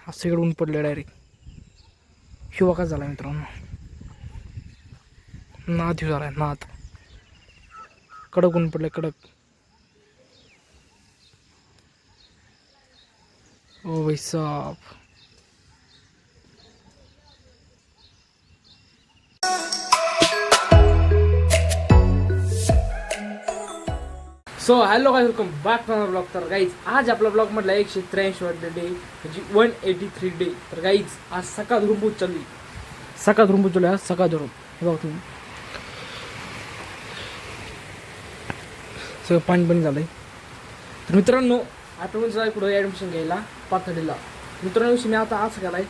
आज सगळं ऊन पडलं डायरेक्ट. हिवा का झाला मित्रांनो, नाद हिव झालाय नाद. कडक ऊन पडले कडक. ओ भाई साहब. So hello guys, welcome back to blog. तर गाईज आज आपला ब्लॉग मधला 183 डे म्हणजे 183 डे. तर गाईज आज सकाळ धरून पोच चालली, सकाळ धरून पोच चालली आज सकाळ धरून. हे बघा तुम्ही सगळं पाणी झालंय. तर मित्रांनो आता म्हणजे जाय कुठं ॲडमिशन घ्यायला पाथर्डीला. मित्रांनो मी आता असं केलाय,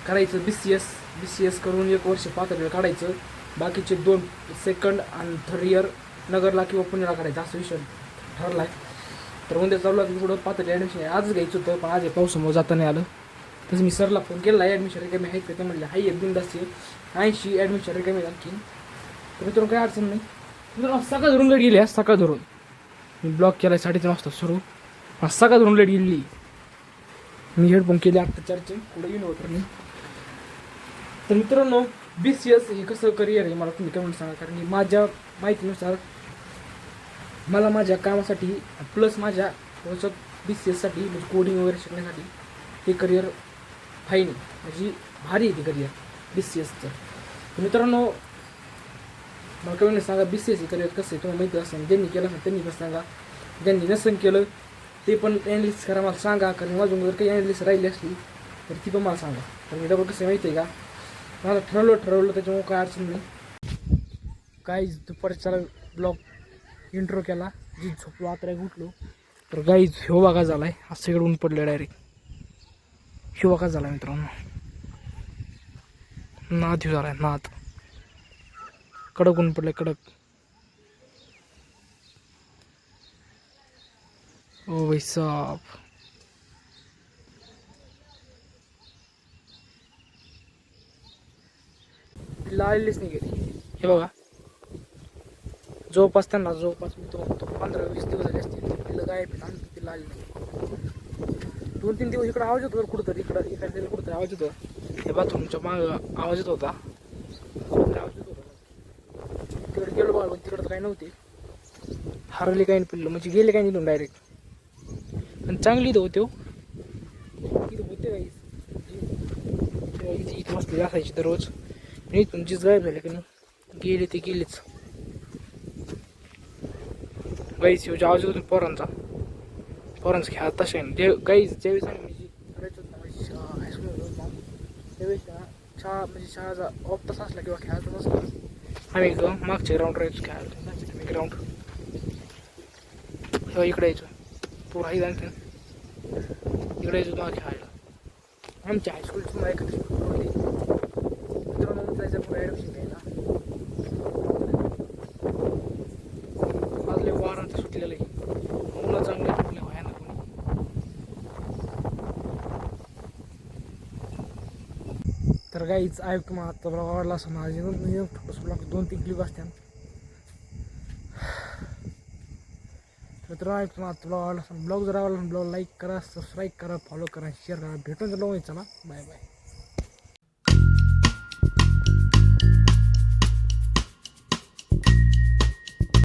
करायचं BCS करून 1 वर्ष पाथर्डीला काढायचं, बाकीचे 2 सेकंड आणि 3rd इयर नगरला किंवा पुण्याला काढायचं असं विषय ठरलाय. तर उद्या चालू आहे पुढं पाथर्डी ॲडमिशन आजच घ्यायचं होतं, पण आज पावसामुळे जाता नाही आलं. तसं मी सरला फोन केला आहे, ॲडमिशन रिकामी आहेत का ते म्हणले हाय 1-2 80 ॲडमिशन रिकामी आणखीन. तर मित्रांनो काही अडचण नाही. मित्रांनो सकाळ धरून लेट गेली, सकाळ धरून मी ब्लॉक केला 3:30 वाजता सुरू. सकाळ धरून लेट गेली. मी हेडफोन केले आता चार्जिंग पुढे येऊन होतं मी. तर मित्रांनो BCS हे कसं करिअर आहे मला तुम्ही कमेंट सांगा, कारण की माझ्या माहितीनुसार मला माझ्या कामासाठी प्लस माझ्या BCSसाठी म्हणजे कोडिंग वगैरे शिकण्यासाठी हे करिअर फाईन आहे, म्हणजे भारी आहे ते करिअर BCSचं. तर मित्रांनो मला कमेंट सांगा BCS हे करिअर कसं आहे तुम्हाला माहिती असेल. ज्यांनी केलं असेल त्यांनी पण सांगा, ज्यांनी नसेल केलं ते पण ॲनालिसिस करा मला सांगा, कारण माझून जर काही ॲनालिसिस राहिली असली तर ती पण मला सांगा. तर मी डबल कसं माहिती आहे का, मला ठरवलं त्याच्यामुळे काय अडचण नाही. काहीच दुपारच्याला ब्लॉग इंट्रो केला, जी झोपलो आता उठलो. तर गाईज हिवा का झालाय, आज सगळं ऊन पडलं डायरेक्ट. हिवा का झाला मित्रांनो, नाद हिव झालाय नाद. कडक ऊन पडले कडक. ओ भाई साहब. लालीच नाही गेली. हे बघा जवळपास मी तो 15-20 दिवस झाले असतील तिला गायब आहे. तिला आली नाही 2-3 दिवस. इकडं आवाज येतो कुठंतरी, इकडे कुठंतरी आवाज येतो. हे बाथरूमच्या माग आवाज येत होता, कुठंतरी आवाज येत होता. तिकडे गेलो बघा, तिकडं काही नव्हते. हरवले काही नाही पिल्लं, म्हणजे गेले काही नाही डायरेक्ट. आणि चांगली इथं होते इथे मस्त असायची दररोज. इथून जीच गायब झाले की नाही, गेले ते गेलेच. गाईच आवाज होतो पोरांचा खेळात तशा आहे. गाईच ज्यावेळेस आम्ही करायचो हायस्कूल त्यावेळेस शाळा म्हणजे शाळाचा ऑफ तास असला किंवा खेळायचं नसला आम्ही एकदम मागचे ग्राउंड राहायचो खेळायला. तुम्ही ग्राउंड किंवा इकडे यायचो पोर आहे जाणते इकडे यायचो तेव्हा खेळायला. आमच्या हायस्कूलची मला एखादी स्कूल होती मित्रांनो, जायचं पुढे ॲडमिशन घ्यायला. वाजले वारं तर सुटलेलं आहे, मुलं चांगले कुठले व्हाय ना कोणी. तर काहीच ऐक तुम्हाला आता ब्लॉग आवडला असं माझे ब्लॉग 2-3 क्लिप असतात. मित्रांनो ऐक तुम्हाला आता ब्लॉग आवडला असं, ब्लॉग जर आवडला ब्लॉग लाईक करा, सबस्क्राईब करा, फॉलो करा, शेअर करा. भेटून ब्लॉग चला, बाय बाय.